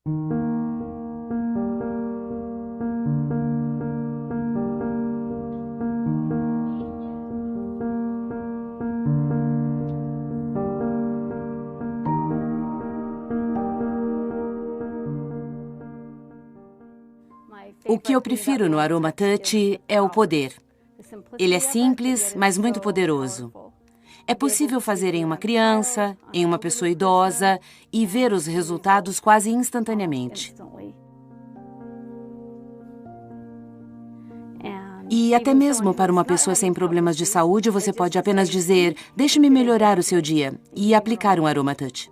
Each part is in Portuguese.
O que eu prefiro no Aroma Touch é o poder. Ele é simples, mas muito poderoso. É possível fazer em uma criança, em uma pessoa idosa e ver os resultados quase instantaneamente. E até mesmo para uma pessoa sem problemas de saúde, você pode apenas dizer, deixe-me melhorar o seu dia, e aplicar um Aroma Touch.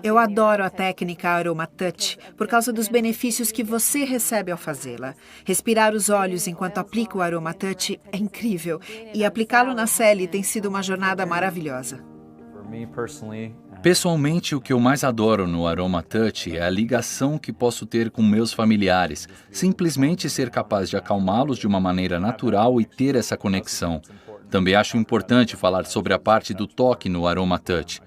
Eu adoro a técnica Aroma Touch por causa dos benefícios que você recebe ao fazê-la. Respirar os olhos enquanto aplica o Aroma Touch é incrível e aplicá-lo na Sally tem sido uma jornada maravilhosa. Pessoalmente, o que eu mais adoro no Aroma Touch é a ligação que posso ter com meus familiares. Simplesmente ser capaz de acalmá-los de uma maneira natural e ter essa conexão. Também acho importante falar sobre a parte do toque no Aroma Touch.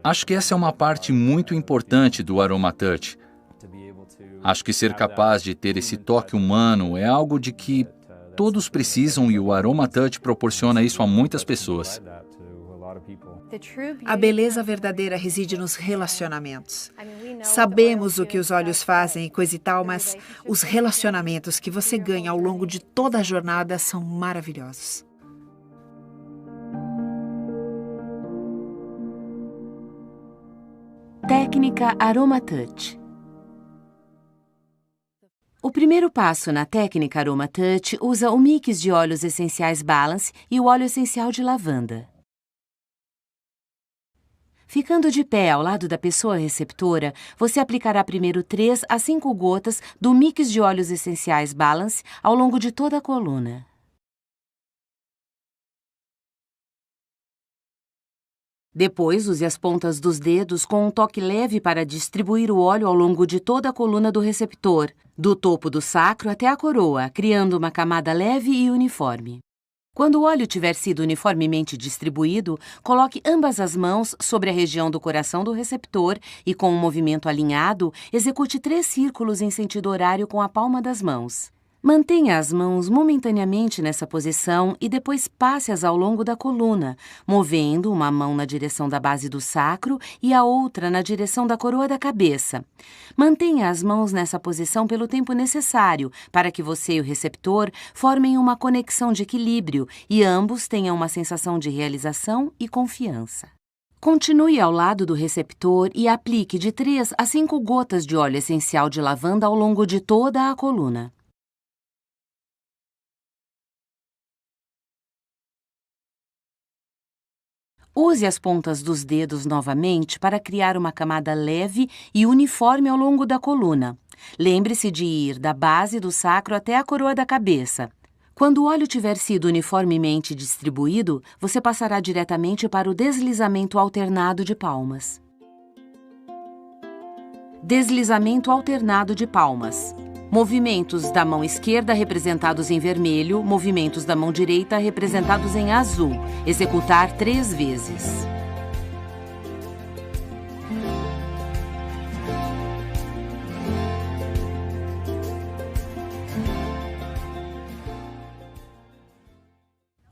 Acho que essa é uma parte muito importante do Aroma Touch. Acho que ser capaz de ter esse toque humano é algo de que todos precisam e o Aroma Touch proporciona isso a muitas pessoas. A beleza verdadeira reside nos relacionamentos. Sabemos o que os olhos fazem e coisa e tal, mas os relacionamentos que você ganha ao longo de toda a jornada são maravilhosos. Técnica Aroma Touch. O primeiro passo na técnica Aroma Touch usa o mix de óleos essenciais Balance e o óleo essencial de lavanda. Ficando de pé ao lado da pessoa receptora, você aplicará primeiro 3 a 5 gotas do mix de óleos essenciais Balance ao longo de toda a coluna. Depois, use as pontas dos dedos com um toque leve para distribuir o óleo ao longo de toda a coluna do receptor, do topo do sacro até a coroa, criando uma camada leve e uniforme. Quando o óleo tiver sido uniformemente distribuído, coloque ambas as mãos sobre a região do coração do receptor e, com um movimento alinhado, execute 3 círculos em sentido horário com a palma das mãos. Mantenha as mãos momentaneamente nessa posição e depois passe-as ao longo da coluna, movendo uma mão na direção da base do sacro e a outra na direção da coroa da cabeça. Mantenha as mãos nessa posição pelo tempo necessário para que você e o receptor formem uma conexão de equilíbrio e ambos tenham uma sensação de realização e confiança. Continue ao lado do receptor e aplique de 3 a 5 gotas de óleo essencial de lavanda ao longo de toda a coluna. Use as pontas dos dedos novamente para criar uma camada leve e uniforme ao longo da coluna. Lembre-se de ir da base do sacro até a coroa da cabeça. Quando o óleo tiver sido uniformemente distribuído, você passará diretamente para o deslizamento alternado de palmas. Deslizamento alternado de palmas. Movimentos da mão esquerda representados em vermelho, movimentos da mão direita representados em azul. Executar 3 vezes.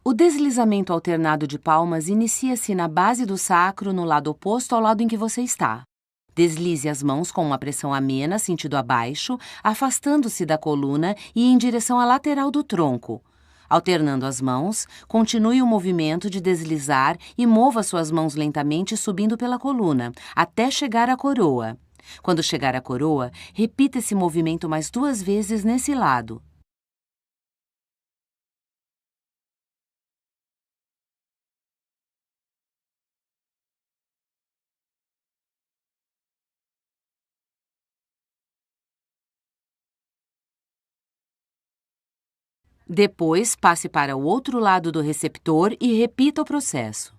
O deslizamento alternado de palmas inicia-se na base do sacro, no lado oposto ao lado em que você está. Deslize as mãos com uma pressão amena, sentido abaixo, afastando-se da coluna e em direção à lateral do tronco. Alternando as mãos, continue o movimento de deslizar e mova suas mãos lentamente subindo pela coluna, até chegar à coroa. Quando chegar à coroa, repita esse movimento mais 2 vezes nesse lado. Depois, passe para o outro lado do receptor e repita o processo.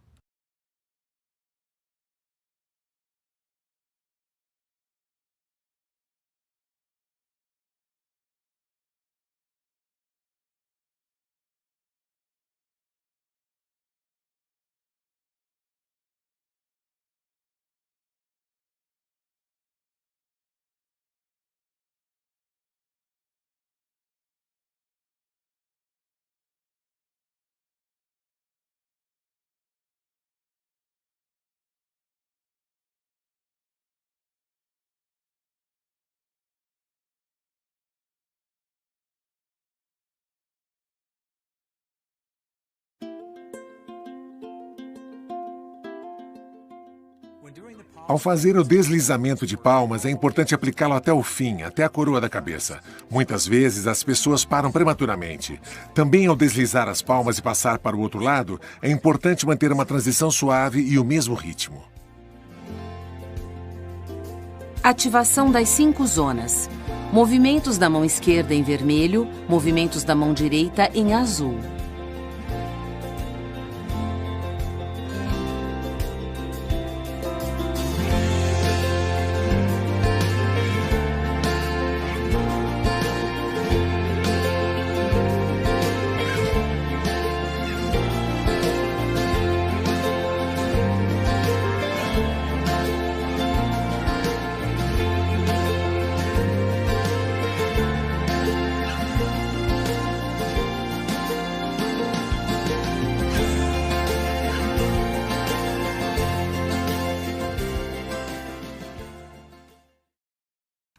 Ao fazer o deslizamento de palmas, é importante aplicá-lo até o fim, até a coroa da cabeça. Muitas vezes, as pessoas param prematuramente. Também, ao deslizar as palmas e passar para o outro lado, é importante manter uma transição suave e o mesmo ritmo. Ativação das 5 zonas. Movimentos da mão esquerda em vermelho, movimentos da mão direita em azul.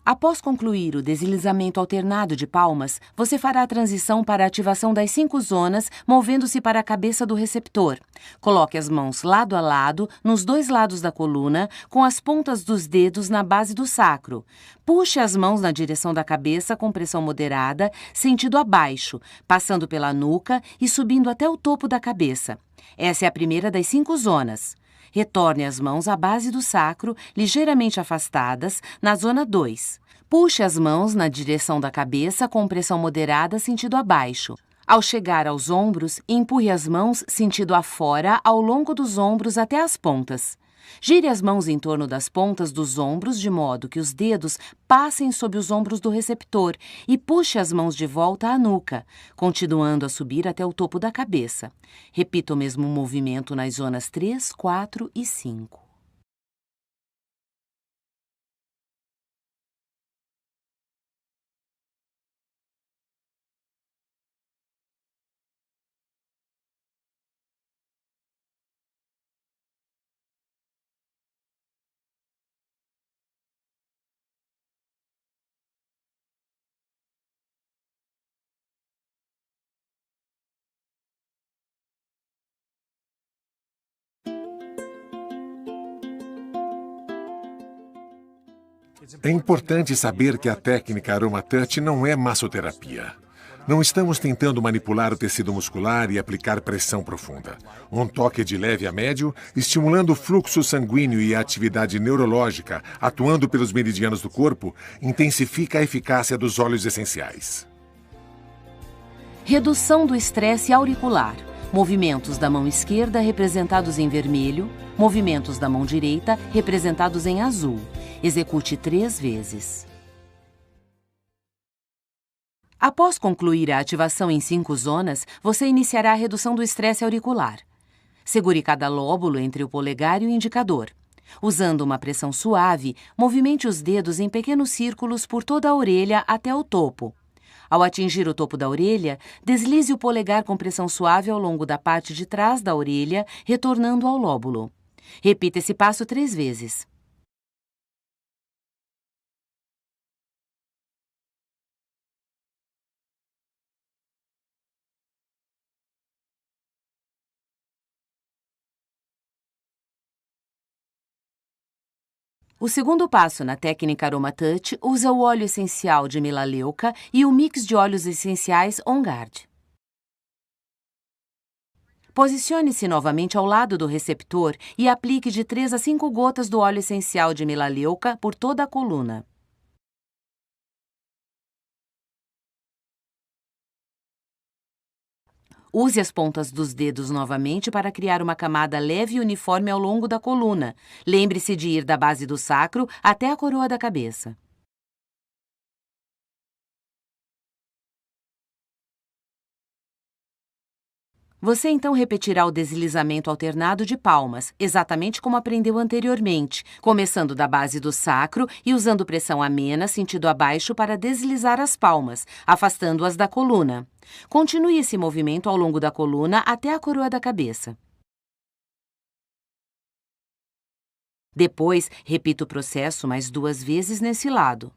Após concluir o deslizamento alternado de palmas, você fará a transição para a ativação das 5 zonas, movendo-se para a cabeça do receptor. Coloque as mãos lado a lado, nos 2 lados da coluna, com as pontas dos dedos na base do sacro. Puxe as mãos na direção da cabeça com pressão moderada, sentido abaixo, passando pela nuca e subindo até o topo da cabeça. Essa é a primeira das 5 zonas. Retorne as mãos à base do sacro, ligeiramente afastadas, na zona 2. Puxe as mãos na direção da cabeça com pressão moderada, sentido abaixo. Ao chegar aos ombros, empurre as mãos sentido afora ao longo dos ombros até as pontas. Gire as mãos em torno das pontas dos ombros de modo que os dedos passem sob os ombros do receptor e puxe as mãos de volta à nuca, continuando a subir até o topo da cabeça. Repita o mesmo movimento nas zonas 3, 4 e 5. É importante saber que a técnica AromaTouch não é massoterapia. Não estamos tentando manipular o tecido muscular e aplicar pressão profunda. Um toque de leve a médio, estimulando o fluxo sanguíneo e a atividade neurológica, atuando pelos meridianos do corpo, intensifica a eficácia dos óleos essenciais. Redução do estresse auricular. Movimentos da mão esquerda representados em vermelho, movimentos da mão direita representados em azul. Execute 3 vezes. Após concluir a ativação em 5 zonas, você iniciará a redução do estresse auricular. Segure cada lóbulo entre o polegar e o indicador. Usando uma pressão suave, movimente os dedos em pequenos círculos por toda a orelha até o topo. Ao atingir o topo da orelha, deslize o polegar com pressão suave ao longo da parte de trás da orelha, retornando ao lóbulo. Repita esse passo 3 vezes. O segundo passo na técnica AromaTouch usa o óleo essencial de melaleuca e o mix de óleos essenciais On Guard. Posicione-se novamente ao lado do receptor e aplique de 3 a 5 gotas do óleo essencial de melaleuca por toda a coluna. Use as pontas dos dedos novamente para criar uma camada leve e uniforme ao longo da coluna. Lembre-se de ir da base do sacro até a coroa da cabeça. Você então repetirá o deslizamento alternado de palmas, exatamente como aprendeu anteriormente, começando da base do sacro e usando pressão amena, sentido abaixo, para deslizar as palmas, afastando-as da coluna. Continue esse movimento ao longo da coluna até a coroa da cabeça. Depois, repita o processo mais 2 vezes nesse lado.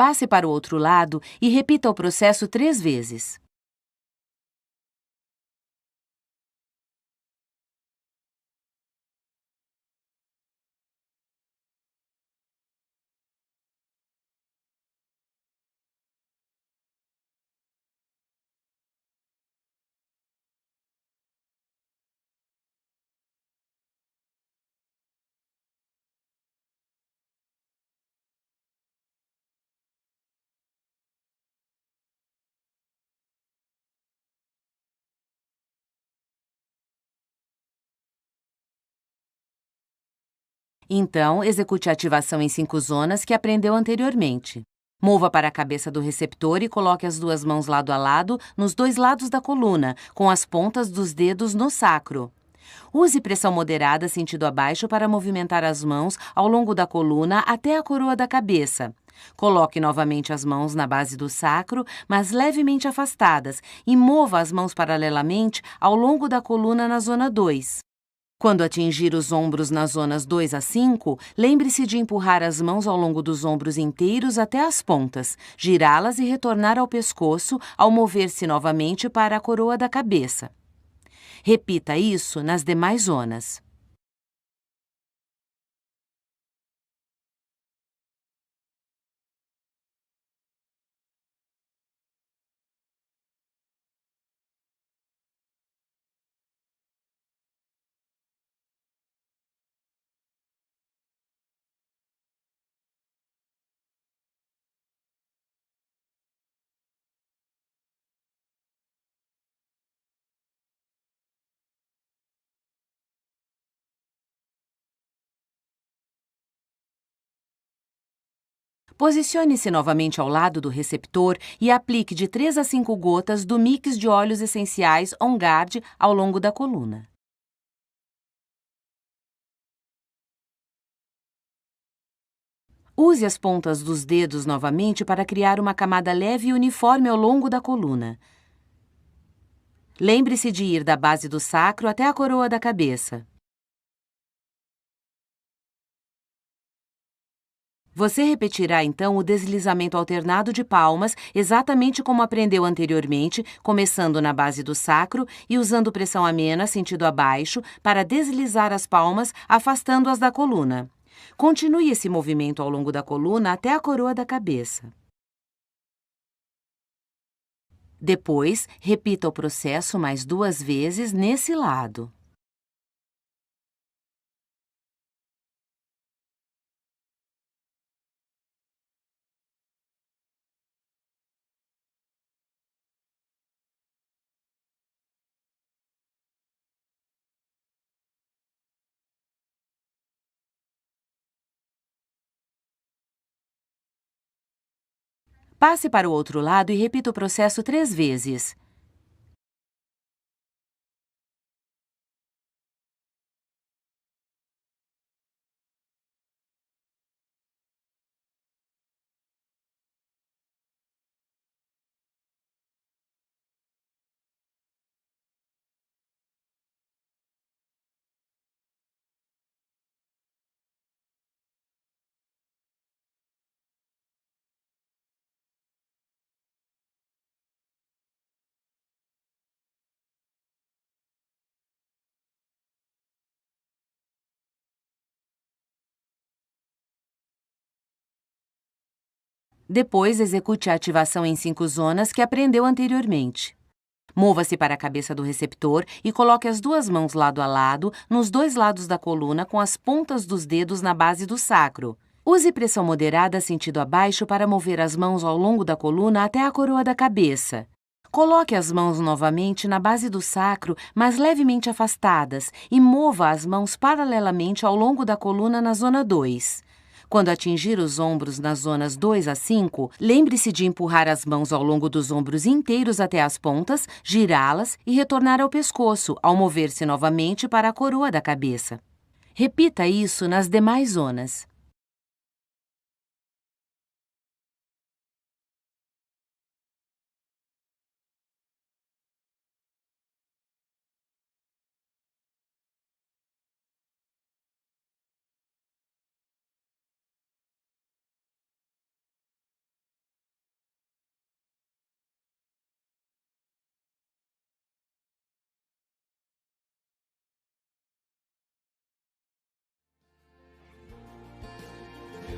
Passe para o outro lado e repita o processo 3 vezes. Então, execute a ativação em 5 zonas que aprendeu anteriormente. Mova para a cabeça do receptor e coloque as 2 mãos lado a lado nos 2 lados da coluna, com as pontas dos dedos no sacro. Use pressão moderada sentido abaixo para movimentar as mãos ao longo da coluna até a coroa da cabeça. Coloque novamente as mãos na base do sacro, mas levemente afastadas, e mova as mãos paralelamente ao longo da coluna na zona 2. Quando atingir os ombros nas zonas 2 a 5, lembre-se de empurrar as mãos ao longo dos ombros inteiros até as pontas, girá-las e retornar ao pescoço ao mover-se novamente para a coroa da cabeça. Repita isso nas demais zonas. Posicione-se novamente ao lado do receptor e aplique de 3 a 5 gotas do mix de óleos essenciais On Guard ao longo da coluna. Use as pontas dos dedos novamente para criar uma camada leve e uniforme ao longo da coluna. Lembre-se de ir da base do sacro até a coroa da cabeça. Você repetirá então o deslizamento alternado de palmas, exatamente como aprendeu anteriormente, começando na base do sacro e usando pressão amena sentido abaixo para deslizar as palmas, afastando-as da coluna. Continue esse movimento ao longo da coluna até a coroa da cabeça. Depois, repita o processo mais 2 vezes nesse lado. Passe para o outro lado e repita o processo 3 vezes. Depois, execute a ativação em 5 zonas que aprendeu anteriormente. Mova-se para a cabeça do receptor e coloque as 2 mãos lado a lado nos 2 lados da coluna com as pontas dos dedos na base do sacro. Use pressão moderada sentido abaixo para mover as mãos ao longo da coluna até a coroa da cabeça. Coloque as mãos novamente na base do sacro, mas levemente afastadas, e mova as mãos paralelamente ao longo da coluna na zona 2. Quando atingir os ombros nas zonas 2 a 5, lembre-se de empurrar as mãos ao longo dos ombros inteiros até as pontas, girá-las e retornar ao pescoço, ao mover-se novamente para a coroa da cabeça. Repita isso nas demais zonas.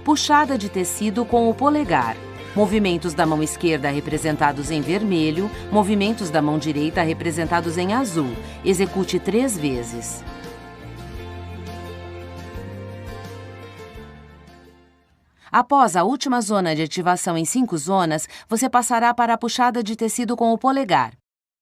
puxada de tecido com o polegar. Movimentos da mão esquerda representados em vermelho, movimentos da mão direita representados em azul. Execute 3 vezes. Após a última zona de ativação em 5 zonas, você passará para a puxada de tecido com o polegar.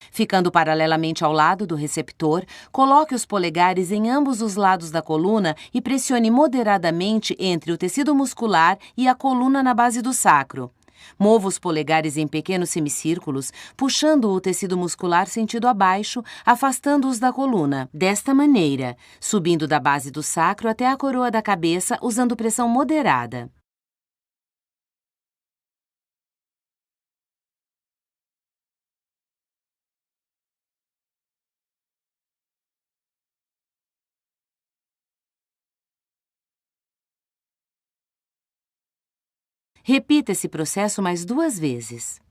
Ficando paralelamente ao lado do receptor, coloque os polegares em ambos os lados da coluna e pressione moderadamente entre o tecido muscular e a coluna na base do sacro. Mova os polegares em pequenos semicírculos, puxando o tecido muscular sentido abaixo, afastando-os da coluna. Desta maneira, subindo da base do sacro até a coroa da cabeça, usando pressão moderada. Repita esse processo mais 2 vezes.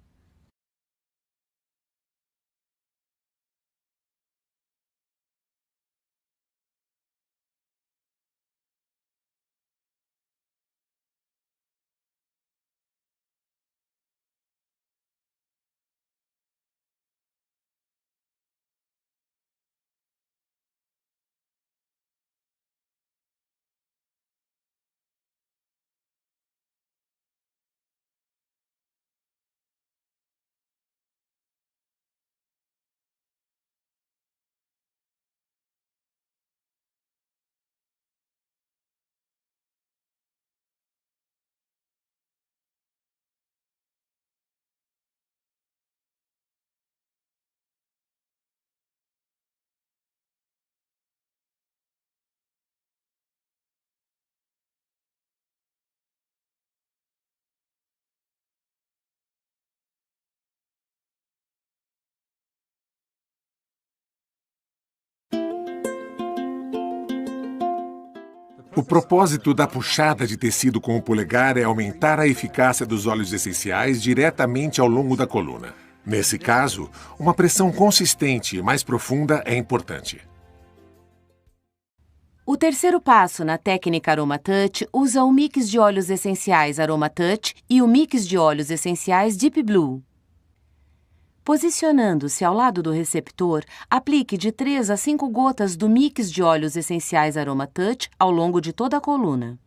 O propósito da puxada de tecido com o polegar é aumentar a eficácia dos óleos essenciais diretamente ao longo da coluna. Nesse caso, uma pressão consistente e mais profunda é importante. O terceiro passo na técnica Aroma Touch usa o mix de óleos essenciais Aroma Touch e o mix de óleos essenciais Deep Blue. Posicionando-se ao lado do receptor, aplique de 3 a 5 gotas do mix de óleos essenciais Aroma Touch ao longo de toda a coluna.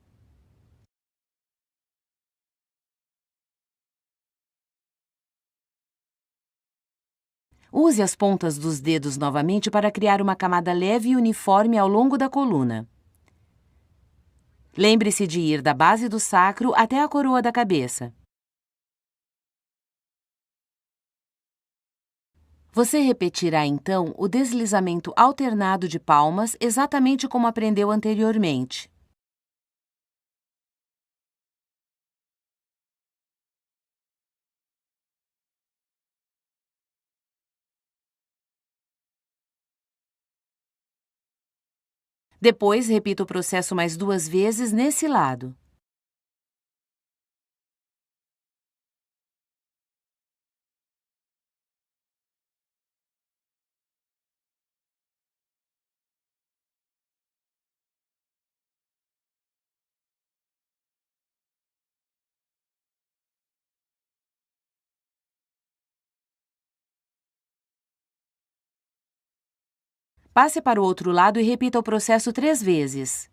Use as pontas dos dedos novamente para criar uma camada leve e uniforme ao longo da coluna. Lembre-se de ir da base do sacro até a coroa da cabeça. Você repetirá, então, o deslizamento alternado de palmas exatamente como aprendeu anteriormente. Depois, repita o processo mais 2 vezes nesse lado. Passe para o outro lado e repita o processo 3 vezes.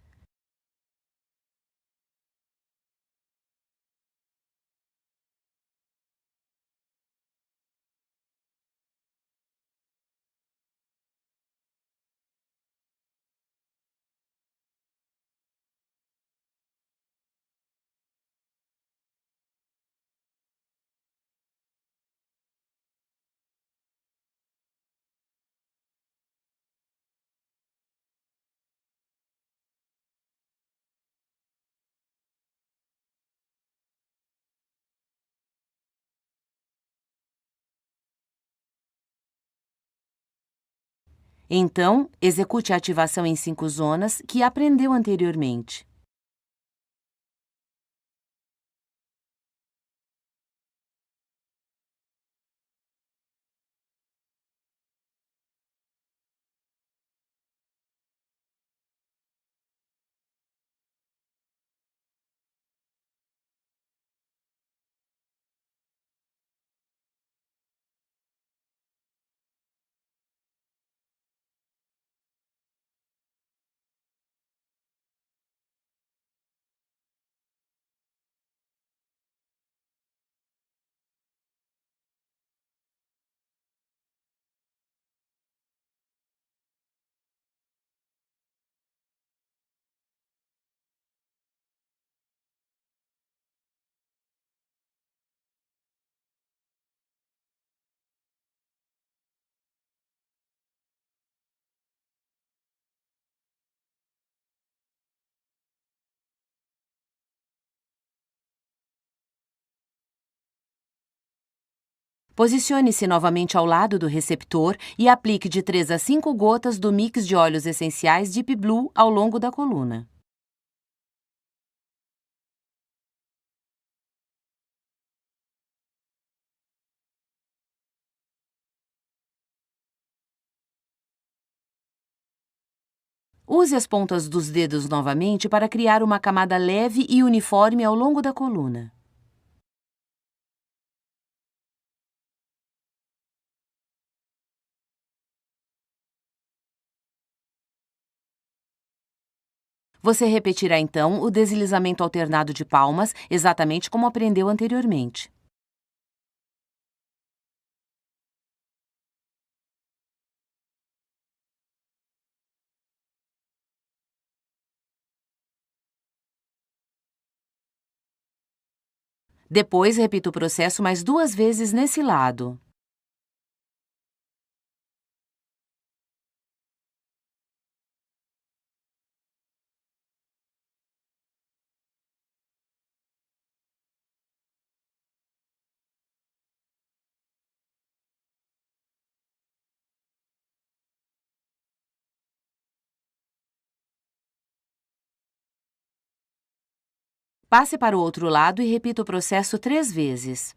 Então, execute a ativação em 5 zonas que aprendeu anteriormente. Posicione-se novamente ao lado do receptor e aplique de 3 a 5 gotas do mix de óleos essenciais Deep Blue ao longo da coluna. Use as pontas dos dedos novamente para criar uma camada leve e uniforme ao longo da coluna. Você repetirá então o deslizamento alternado de palmas, exatamente como aprendeu anteriormente. Depois, repita o processo mais 2 vezes nesse lado. Passe para o outro lado e repita o processo 3 vezes.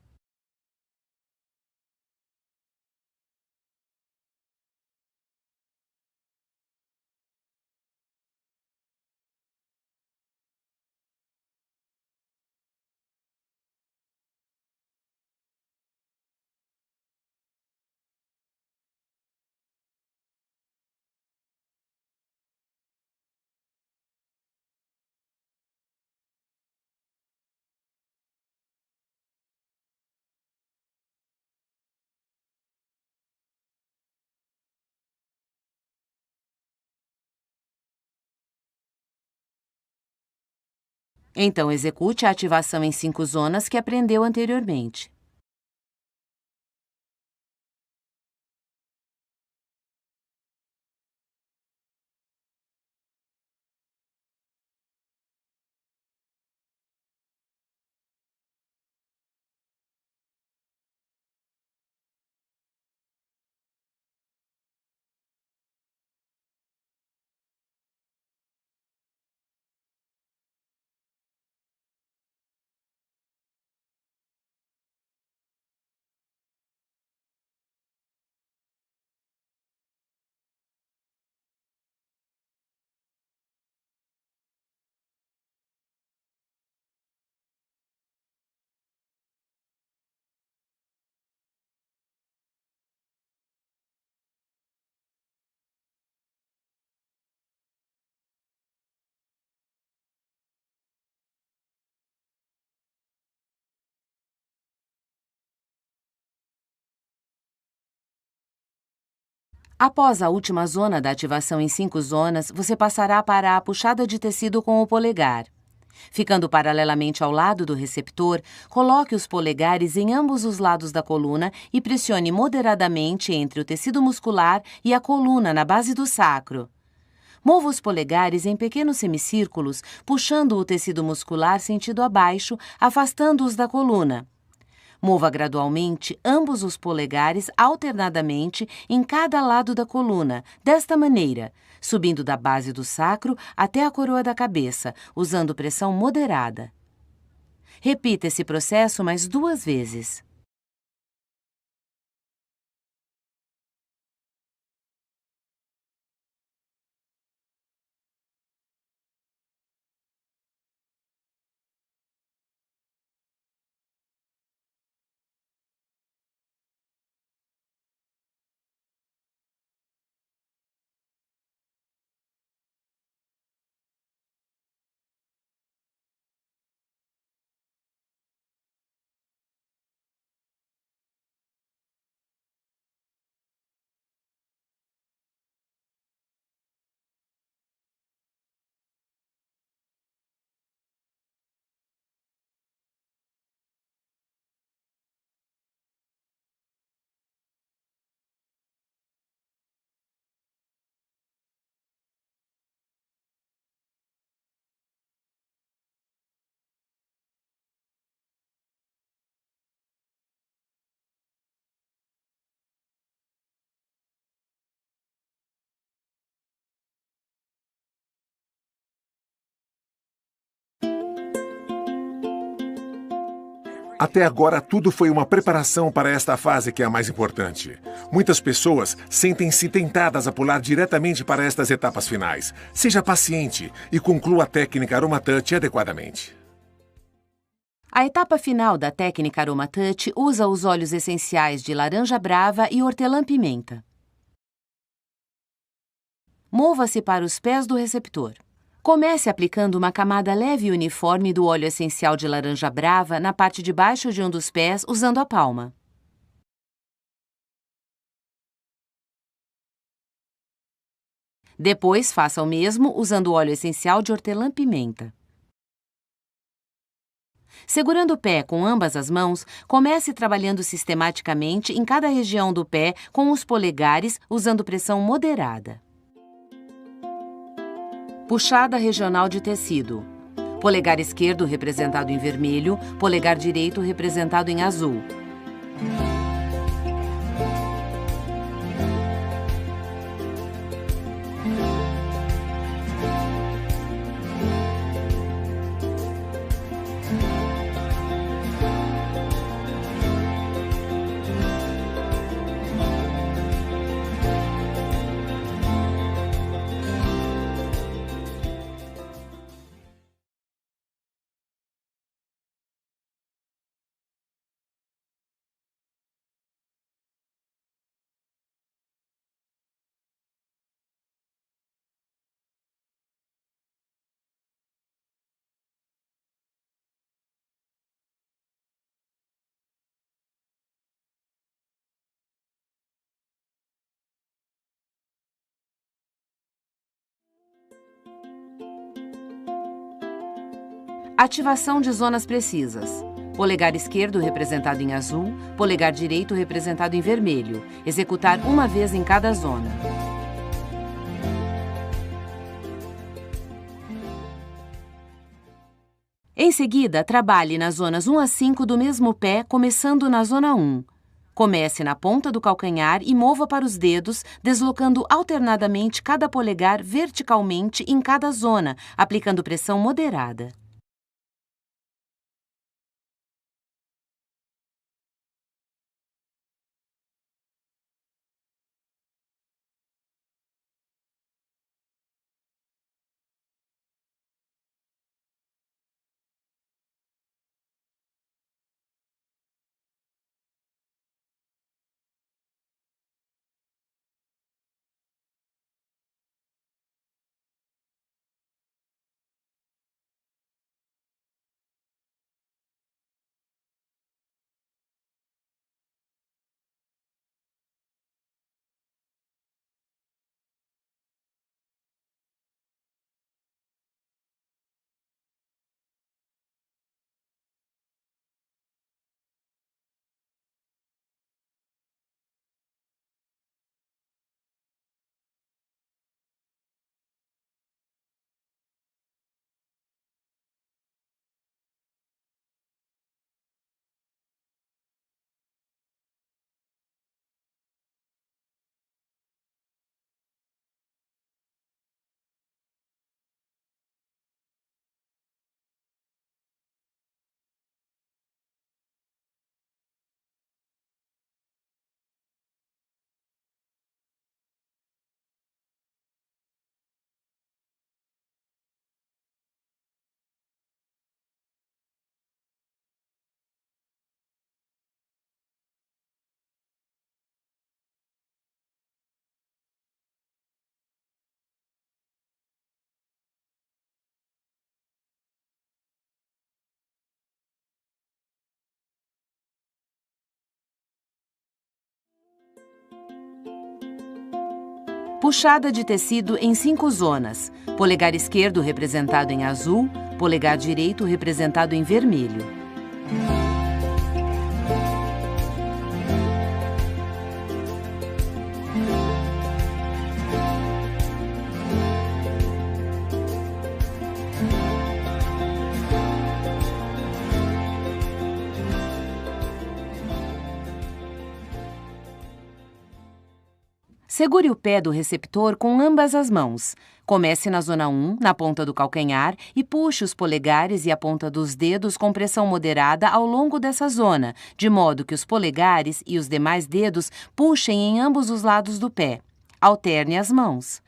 Então, execute a ativação em 5 zonas que aprendeu anteriormente. Após a última zona da ativação em 5 zonas, você passará para a puxada de tecido com o polegar. Ficando paralelamente ao lado do receptor, coloque os polegares em ambos os lados da coluna e pressione moderadamente entre o tecido muscular e a coluna na base do sacro. Mova os polegares em pequenos semicírculos, puxando o tecido muscular sentido abaixo, afastando-os da coluna. Mova gradualmente ambos os polegares alternadamente em cada lado da coluna, desta maneira, subindo da base do sacro até a coroa da cabeça, usando pressão moderada. Repita esse processo mais 2 vezes. Até agora, tudo foi uma preparação para esta fase que é a mais importante. Muitas pessoas sentem-se tentadas a pular diretamente para estas etapas finais. Seja paciente e conclua a técnica AromaTouch adequadamente. A etapa final da técnica AromaTouch usa os óleos essenciais de laranja brava e hortelã-pimenta. Mova-se para os pés do receptor. Comece aplicando uma camada leve e uniforme do óleo essencial de laranja brava na parte de baixo de um dos pés usando a palma. Depois, faça o mesmo usando o óleo essencial de hortelã-pimenta. Segurando o pé com ambas as mãos, comece trabalhando sistematicamente em cada região do pé com os polegares, usando pressão moderada. Puxada regional de tecido. Polegar esquerdo representado em vermelho, polegar direito representado em azul. Ativação de zonas precisas. Polegar esquerdo representado em azul, polegar direito representado em vermelho. Executar uma vez em cada zona. Em seguida, trabalhe nas zonas 1 a 5 do mesmo pé, começando na zona 1. Comece na ponta do calcanhar e mova para os dedos, deslocando alternadamente cada polegar verticalmente em cada zona, aplicando pressão moderada. Puxada de tecido em 5 zonas. Polegar esquerdo representado em azul, polegar direito representado em vermelho. Segure o pé do receptor com ambas as mãos. Comece na zona 1, na ponta do calcanhar, e puxe os polegares e a ponta dos dedos com pressão moderada ao longo dessa zona, de modo que os polegares e os demais dedos puxem em ambos os lados do pé. Alterne as mãos.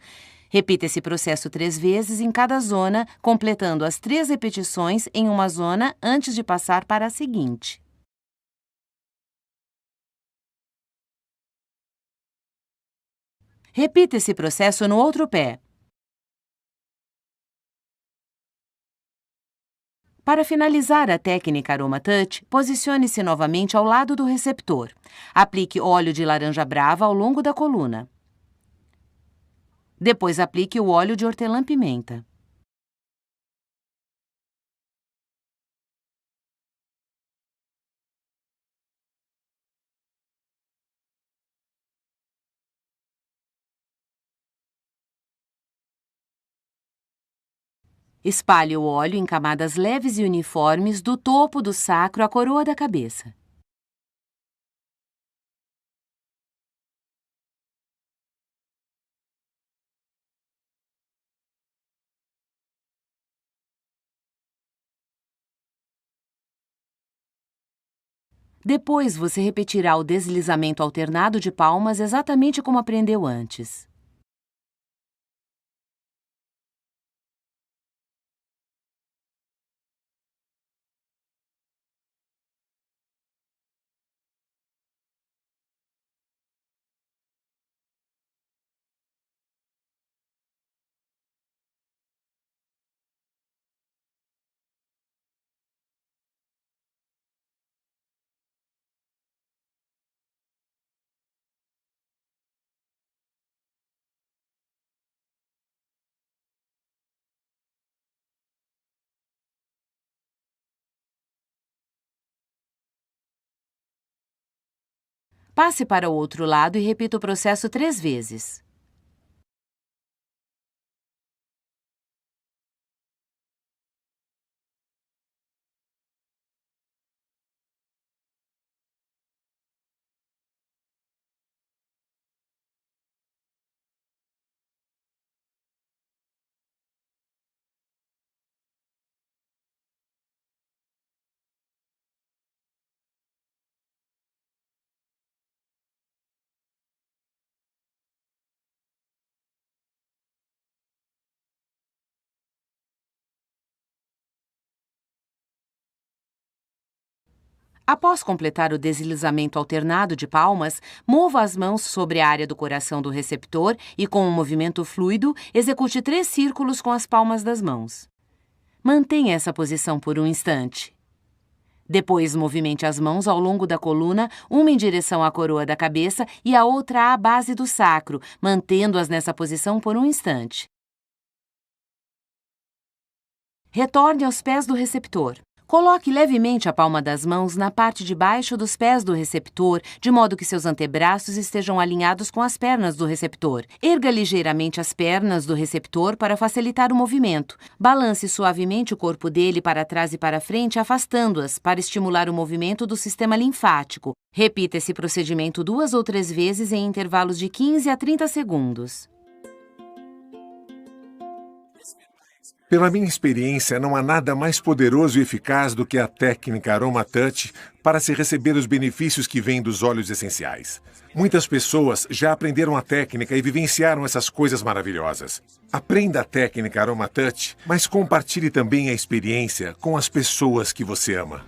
Repita esse processo 3 vezes em cada zona, completando as 3 repetições em uma zona antes de passar para a seguinte. Repita esse processo no outro pé. Para finalizar a técnica Aroma Touch, posicione-se novamente ao lado do receptor. Aplique óleo de laranja brava ao longo da coluna. Depois aplique o óleo de hortelã-pimenta. Espalhe o óleo em camadas leves e uniformes do topo do sacro à coroa da cabeça. Depois, você repetirá o deslizamento alternado de palmas exatamente como aprendeu antes. Passe para o outro lado e repita o processo 3 vezes. Após completar o deslizamento alternado de palmas, mova as mãos sobre a área do coração do receptor e, com um movimento fluido, execute 3 círculos com as palmas das mãos. Mantenha essa posição por um instante. Depois, movimente as mãos ao longo da coluna, uma em direção à coroa da cabeça e a outra à base do sacro, mantendo-as nessa posição por um instante. Retorne aos pés do receptor. Coloque levemente a palma das mãos na parte de baixo dos pés do receptor, de modo que seus antebraços estejam alinhados com as pernas do receptor. Erga ligeiramente as pernas do receptor para facilitar o movimento. Balance suavemente o corpo dele para trás e para frente, afastando-as, para estimular o movimento do sistema linfático. Repita esse procedimento 2 ou 3 vezes em intervalos de 15 a 30 segundos. Pela minha experiência, não há nada mais poderoso e eficaz do que a técnica Aroma Touch para se receber os benefícios que vêm dos óleos essenciais. Muitas pessoas já aprenderam a técnica e vivenciaram essas coisas maravilhosas. Aprenda a técnica Aroma Touch, mas compartilhe também a experiência com as pessoas que você ama.